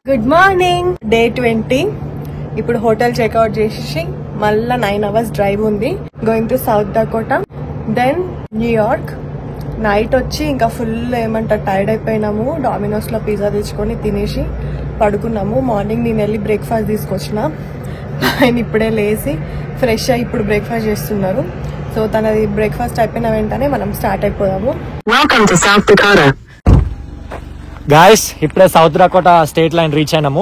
Good morning. Day 20. ఇప్పుడు hotel checkout చేసి మళ్ళా 9 hours డ్రైవ్ ఉంది. Going to South Dakota, then New York. Night వచ్చి ఇంకా ఫుల్ ఏమంటారు టైర్డ్ అయిపోయినాము. డామినోస్ లో పిజ్జా తెచ్చుకొని తినేసి పడుకున్నాము. మార్నింగ్ నేను వెళ్ళి బ్రేక్ఫాస్ట్ తీసుకొచ్చిన. ఆయన ఇప్పుడే లేచి ఫ్రెష్ అయ్యి ఇప్పుడు బ్రేక్ఫాస్ట్ చేస్తున్నారు. సో తనది బ్రేక్ఫాస్ట్ అయిపోయిన వెంటనే మనం స్టార్ట్ అయిపోదాము. Welcome to South Dakota. Guys, ఇప్పుడే South Dakota state line reach అయినాము.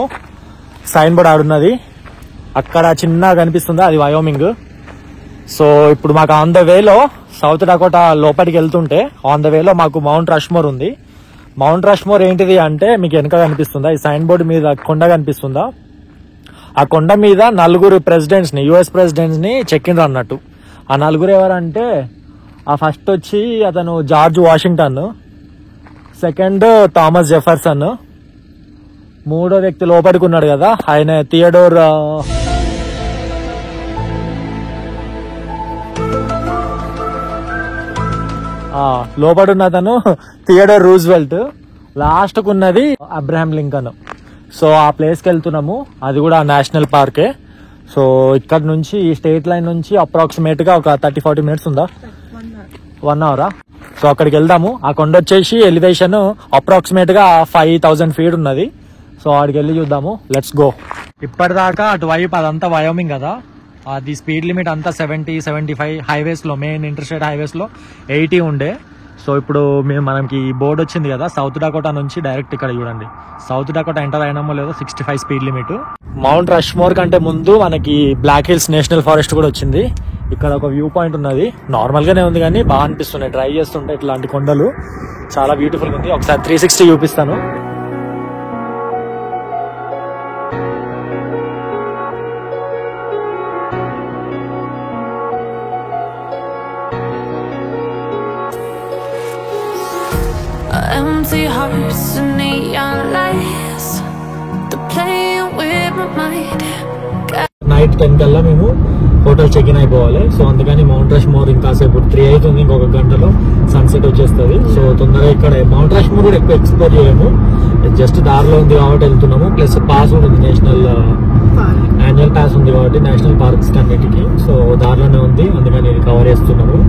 సైన్ బోర్డ్ ఆడున్నది అక్కడ చిన్నగా కనిపిస్తుంది, అది వయోమింగ్. సో ఇప్పుడు మాకు ఆన్ ద వేలో సౌత్ డకోటా లోపలికి వెళ్తుంటే ఆన్ ద వేలో మాకు మౌంట్ రష్మోర్ ఉంది. మౌంట్ రష్మోర్ ఏంటిది అంటే మీకు వెనక కనిపిస్తుందా, ఈ సైన్ బోర్డు మీద కొండ కనిపిస్తుందా, ఆ కొండ మీద 4 ప్రెసిడెంట్స్ ని, యుఎస్ ప్రెసిడెంట్స్ ని చెక్కిండ్రు అన్నట్టు. ఆ 4 ఎవరంటే, ఆ ఫస్ట్ వచ్చి అతను George Washington, second Thomas Jefferson, మూడో వ్యక్తి లోపలికి ఉన్నాడు కదా ఆయన థియోడోర్ లోపడున్న అతను థియోడోర్ రూజ్వెల్ట్, లాస్ట్ కు ఉన్నది అబ్రహాం లింకన్. సో ఆ ప్లేస్ కి వెళ్తున్నాము, అది కూడా నేషనల్ పార్కే. సో ఇక్కడ నుంచి ఈ స్టేట్ లైన్ నుంచి అప్రాక్సిమేట్ గా ఒక 30-40 minutes ఉందా, 1 hour. సో అక్కడికి వెళ్దాము. ఆ కొండ వచ్చేసి ఎలివేషన్ అప్రాక్సిమేట్ గా 5000 feet ఉన్నది. సో ఆడికి వెళ్ళి చూద్దాము. Let's go. ఇప్పటిదాకా అటువైపు అదంతా వయోమింగ్ కదా, అది స్పీడ్ లిమిట్ అంతా 70-75, హైవేస్ లో మెయిన్ ఇంటర్స్టేట్ హైవేస్ లో 80 ఉండే. సో ఇప్పుడు మనకి బోర్డు వచ్చింది కదా సౌత్ డకోటా నుంచి డైరెక్ట్ ఇక్కడ చూడండి, సౌత్ డకోటా ఎంటర్ అయినామో లేదో 65 స్పీడ్ లిమిట్. మౌంట్ రష్మోర్ కంటే ముందు మనకి బ్లాక్ హిల్స్ నేషనల్ ఫారెస్ట్ కూడా వచ్చింది. ఇక్కడ ఒక వ్యూ పాయింట్ ఉన్నది, నార్మల్ గానే ఉంది కానీ బాగా అనిపిస్తున్నాయి డ్రైవ్ చేస్తుంటే. ఇట్లాంటి కొండలు చాలా బ్యూటిఫుల్ గా ఉంది. ఒకసారి 360 చూపిస్తాను. Empty hearts and neon lights, they're playing with my mind. Night 10 కల్లా మేము హోటల్ చెక్ ఇన్ అయిపోవాలి. సో అందుకని మౌంట్ రష్మోర్ ఇంకాసేపు 3 అవుతుంది, ఇంకొక గంటలో సన్సెట్ వచ్చేస్తుంది. సో తొందరగా ఇక్కడ మౌంట్ రష్మోర్ కూడా ఎక్కువ ఎక్స్ప్లోర్ చేయము, జస్ట్ దారిలో ఉంది కాబట్టి వెళ్తున్నాము. ప్లస్ పాస్ కూడా ఉంది, నేషనల్ యాన్యువల్ పాస్ ఉంది కాబట్టి నేషనల్ పార్క్స్ అన్నిటికీ. సో దారిలోనే ఉంది, అందుకని ఇది కవర్ చేస్తున్నాము.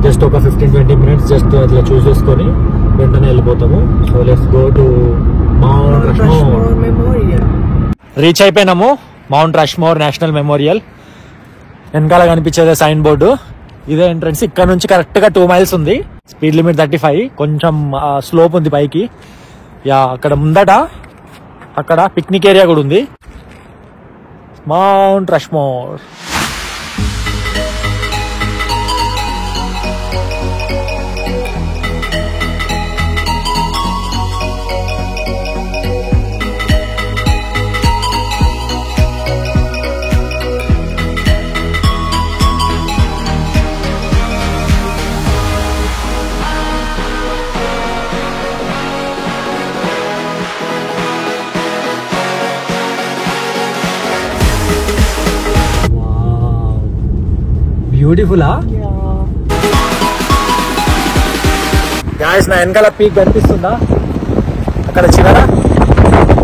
జస్ట్ ఒక 15-20 minutes జస్ట్ అట్లా చూసేసుకొని వెంటనే వెళ్ళిపోతాము. So let's go to Mount Rushmore. Reach అయిపోయినాము మౌంట్ రష్మోర్ నేషనల్ మెమోరియల్. వెనకాల కనిపించేదే సైన్ బోర్డు, ఇదే ఎంట్రన్స్. ఇక్కడ నుంచి కరెక్ట్ గా 2 miles ఉంది, స్పీడ్ లిమిట్ 35, కొంచెం స్లోప్ ఉంది పైకి. యా అక్కడ ముందట అక్కడ పిక్నిక్ ఏరియా కూడా ఉంది. Mount Rushmore. బ్యూటిఫుల్. గాయస్, నా వెనకాల పీక్ కనిపిస్తుందా, అక్కడ చివర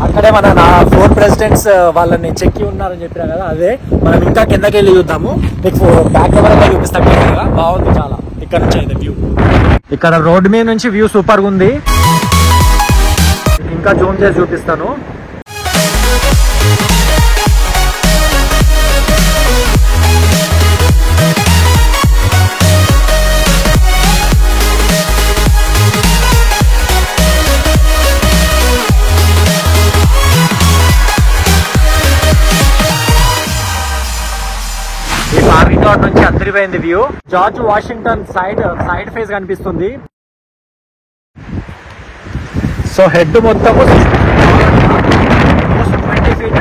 అక్కడే మన 4 presidents వాళ్ళని చెక్కి ఉన్నారని చెప్పినా కదా, అదే. మనం ఇంకా కిందకి వెళ్ళి చూద్దాము, మీకు బ్యాక్ కెమెరా చూపిస్తాం కదా. బాగుంది చాలా ఇక్కడ నుంచి అయితే వ్యూ. ఇక్కడ రోడ్ మీద నుంచి వ్యూ సూపర్ గా ఉంది. ఇంకా జూమ్ చేసి చూపిస్తాను. పార్కింగ్ లాట్ నుంచి అదిరిపోయింది view. George Washington side face కనిపిస్తుంది. సో హెడ్ మొత్తము 20 feet,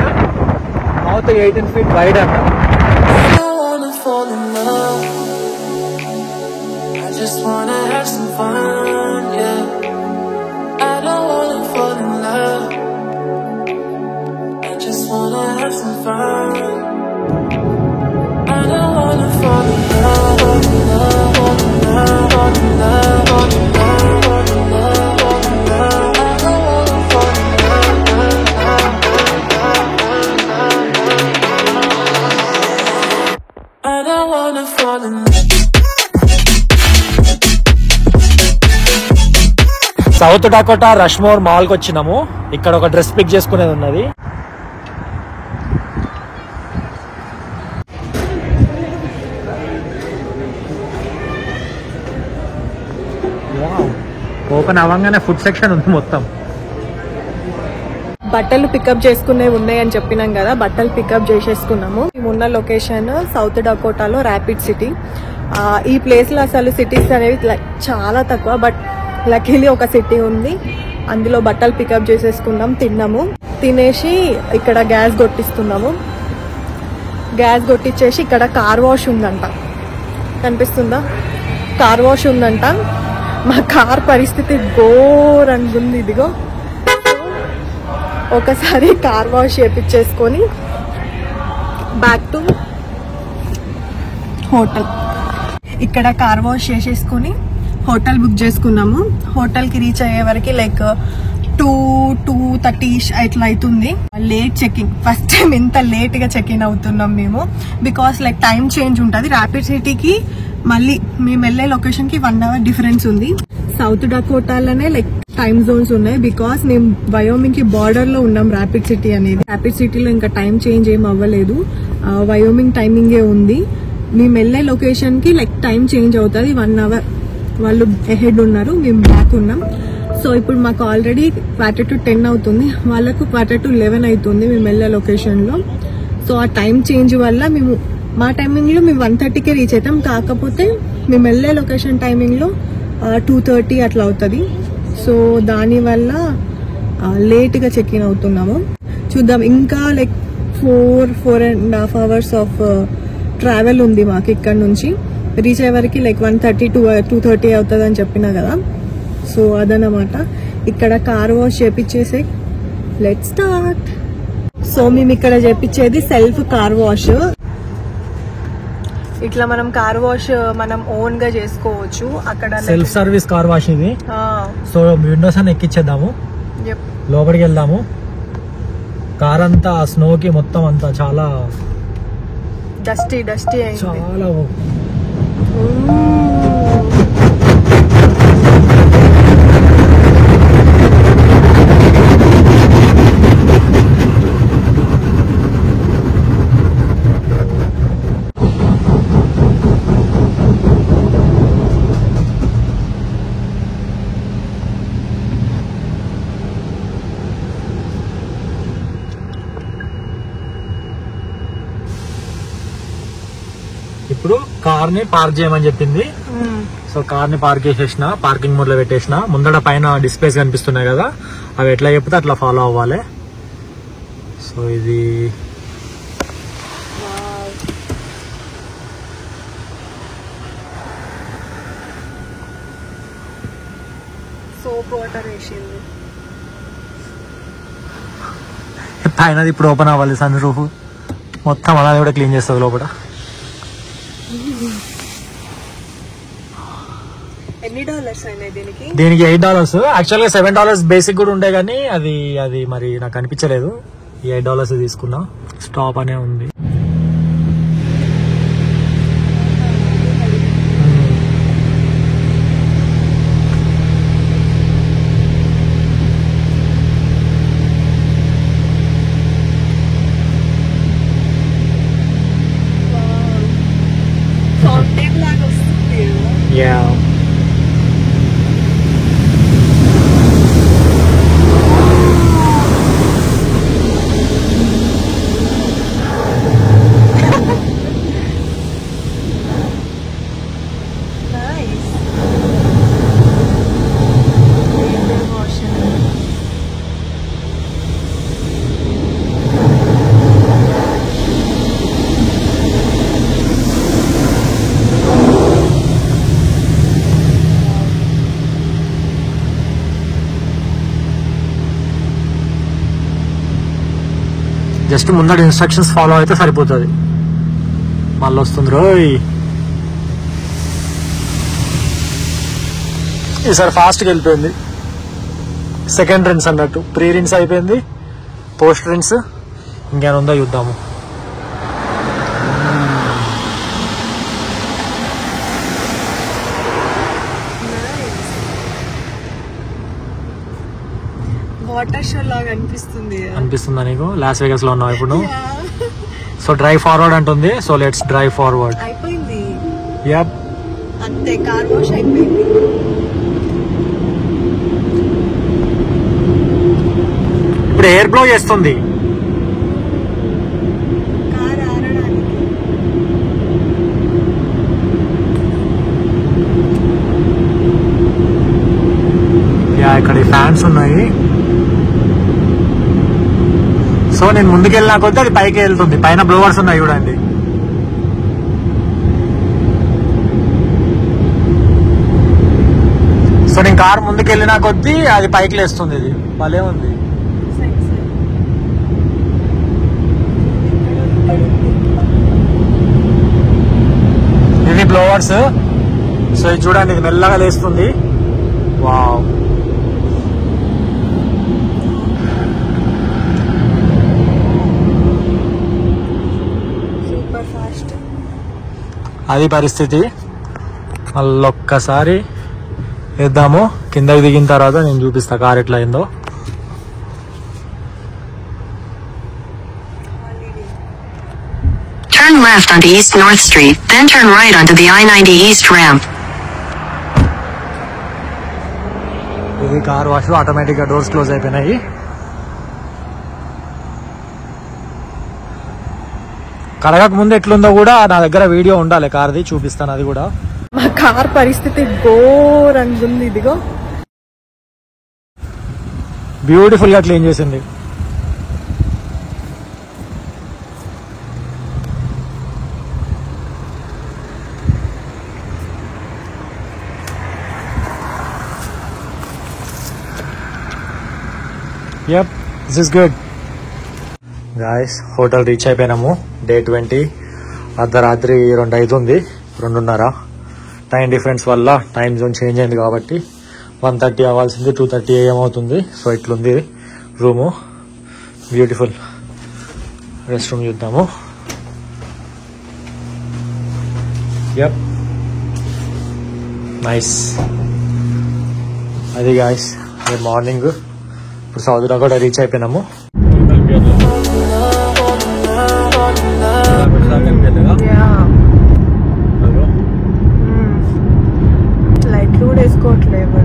మౌత్ 18 feet వైడ్ అన్న. సౌత్ డకోటా రష్మోర్ మాల్ కి వచ్చినాము. ఇక్కడ ఒక డ్రెస్ పిక్ చేసుకునేది ఉన్నది. ఓపెన్ అవ్వగానే ఫుడ్ సెక్షన్ ఉంది మొత్తం. బట్టలు పికప్ చేసుకునేవి ఉన్నాయని చెప్పినాం కదా, బట్టలు పికప్ చేసేసుకున్నాము. మేమున్న లొకేషన్ సౌత్ డకోటాలో ర్యాపిడ్ సిటీ. ఈ ప్లేస్ లో అసలు సిటీస్ అనేవి చాలా తక్కువ, బట్ లక్కీలీ ఒక సిటీ ఉంది. అందులో బట్టలు పికప్ చేసేసుకున్నాం, తిన్నాము. తినేసి ఇక్కడ గ్యాస్ కొట్టిస్తున్నాము. గ్యాస్ కొట్టించేసి ఇక్కడ కార్ వాష్ ఉందంట, కనిపిస్తుందా? కార్ వాష్ ఉందంట. మా కార్ పరిస్థితి ఘోరంగా ఉంది. ఇదిగో ఒకసారి కార్ వాష్ చేపించేసుకొని బ్యాక్ టు హోటల్. ఇక్కడ కార్ వాష్ చేసేసుకొని హోటల్ బుక్ చేసుకున్నాము. హోటల్కి రీచ్ అయ్యే వరకు లైక్ 2:30 ఇట్లా అవుతుంది. Late checking, first time late లేట్ గా చెకింగ్ అవుతున్నాం మేము. బికాస్ లైక్ టైం చేంజ్ ఉంటుంది. ర్యాపిడ్ సిటీకి మళ్ళీ మేము వెళ్ళే లొకేషన్ కి 1 hour డిఫరెన్స్ ఉంది. సౌత్ డకోటాలోనే లైక్ టైమ్ జోన్స్ ఉన్నాయి. బికాస్ మేము వయోమింగ్ కి బార్డర్ లో ఉన్నాం. ర్యాపిడ్ సిటీ అనేది, ర్యాపిడ్ సిటీలో ఇంకా టైం చేంజ్ ఏం అవ్వలేదు. వయోమింగ్ టైమింగే ఉంది. మేము వెళ్ళే లొకేషన్ కి లైక్ టైం చేంజ్ అవుతుంది. 1 hour వాళ్ళు అహెడ్ ఉన్నారు, మేము బ్యాక్ ఉన్నాం. సో ఇప్పుడు మాకు ఆల్రెడీ 10:45 అవుతుంది, వాళ్ళకు 11:45 అవుతుంది మేము వెళ్ళే లొకేషన్ లో. సో ఆ టైం చేంజ్ వల్ల మేము మా టైమింగ్ లో మేము 1:30కే రీచ్ అవుతాం. కాకపోతే మేము వెళ్ళే లొకేషన్ టైమింగ్ లో 2:30 అట్లా అవుతుంది. సో దానివల్ల లేట్ గా చెక్ ఇన్ అవుతున్నాము. చూద్దాం, ఇంకా లైక్ 4.5 hours ఆఫ్ ట్రావెల్ ఉంది మాకు ఇక్కడ నుంచి. రీచ్ అయ్యే వరకు లైక్ 1:30 to 2:30 అవుతుంది అని చెప్పినా కదా. సో అదనమాట. ఇక్కడ కార్ వాష్ చేపించేసి లెట్స్ స్టార్ట్. సో మేము ఇక్కడ చేపించేది సెల్ఫ్ కార్ వాష్. ఇట్లా మనం కార్ వాష్ మనం ఓన్ గా చేసుకోవచ్చు. అక్కడ సెల్ఫ్ సర్వీస్ కార్ వాష్ ఇది. సో విండోస్ అని ఎక్కించేద్దాము, లోపలికి వెళ్దాము. కార్ అంతా స్నో కి మొత్తం అంతా చాలా డస్టీ అయింది. చాలా ఇప్పుడు కార్ ని పార్క్ చేయమని చెప్పింది. సో కార్ ని పార్క్ చేసేసిన, పార్కింగ్ మోడ్ లో పెట్టేసిన. ముందర పైన డిస్ప్లేస్ కనిపిస్తున్నాయి కదా, అవి ఎట్లా చెప్తే అట్లా ఫాలో అవ్వాలి. సో ఇది సోప్ వాటర్ వేసింది. పైనది ఇప్పుడు ఓపెన్ అవ్వాలి. సన్ రూఫ్ మొత్తం అలాగే కూడా క్లీన్ చేస్తుంది లోపల. ఎన్ని డాలర్స్ అయినాయి దీనికి? దీనికి $8. యాక్చువల్గా $7 బేసిక్ కూడా ఉండే, కానీ అది మరి నాకు అనిపించలేదు. ఈ $8 తీసుకున్నా. స్టాప్ అనే ఉంది. Yeah. జస్ట్ ముందర ఇన్స్ట్రక్షన్స్ ఫాలో అయితే సరిపోతుంది. మళ్ళీ వస్తుంది రోయ్. ఈసారి ఫాస్ట్గా వెళ్ళిపోయింది. సెకండ్ రిన్స్ అన్నట్టు, ప్రీ రిన్స్ అయిపోయింది, పోస్ట్ రిన్స్ ఇంకేమైనా ఉందో చూద్దాము. వాటర్ షో లాగా అనిపిస్తుంది. అనిపిస్తుందా నీకు? లాస్ వేగస్ లో ఉన్నావు ఇప్పుడు. సో డ్రైవ్ ఫార్వర్డ్ అంటుంది. So let's drive forward. అయిపోయింది. యప్, అంతే, కార్ వాష్ అయిపోయింది. ఇప్పుడు ఎయిర్ బ్లో చేస్తుంది. కార్ ఆరడానికి. ఇక్కడ ఫ్యాన్స్ ఉన్నాయి. సో నేను ముందుకెళ్ళినా కొద్దీ అది పైకి వెళ్తుంది. పైన బ్లోవర్స్ ఉన్నాయి చూడండి. సో నేను కార్ ముందుకెళ్ళినా కొద్దీ అది పైకి లేస్తుంది. ఇది భలే ఉంది. ఇవి బ్లోవర్స్. సో ఇది చూడండి, ఇది మెల్లగా లేస్తుంది. Wow, super fast. అది పరిస్థితి. మళ్ళొక్కసారి వేద్దాము. కిందకి దిగిన తర్వాత నేను చూపిస్తా కార్ ఎట్లా అయిందో. Turn left onto East North Street, then turn right onto the I-90 East ramp. ఇది కార్ వాష్. ఆటోమేటిక్ గా డోర్స్ క్లోజ్ అయిపోయినాయి. కడగక ముందు ఎట్లుందో కూడా నా దగ్గర వీడియో ఉండాలి కార్ది, చూపిస్తాను అది కూడా. మా కార్ పరిస్థితి ఘోరంగా ఉంది. ఇదిగో బ్యూటిఫుల్ గా క్లీన్ చేసింది. Yep, this is good. Guys, hotel reach అయిపోయినాము. Day 20. అర్ధరాత్రి 2:05 ఉంది, 2:30. టైం డిఫరెన్స్ వల్ల టైం జోన్ చేంజ్ అయింది కాబట్టి 1:30 అవ్వాల్సింది 2:30 AM అవుతుంది. సో ఇట్లుంది రూము. బ్యూటిఫుల్. రెస్ట్ రూమ్ చూద్దాము. Yup, nice. అది గాయస్ మార్నింగ్. ఇప్పుడు సౌదీలో కూడా రీచ్ అయిపోయినాము. లైట్లు కూడా వేసుకోవట్లేదు.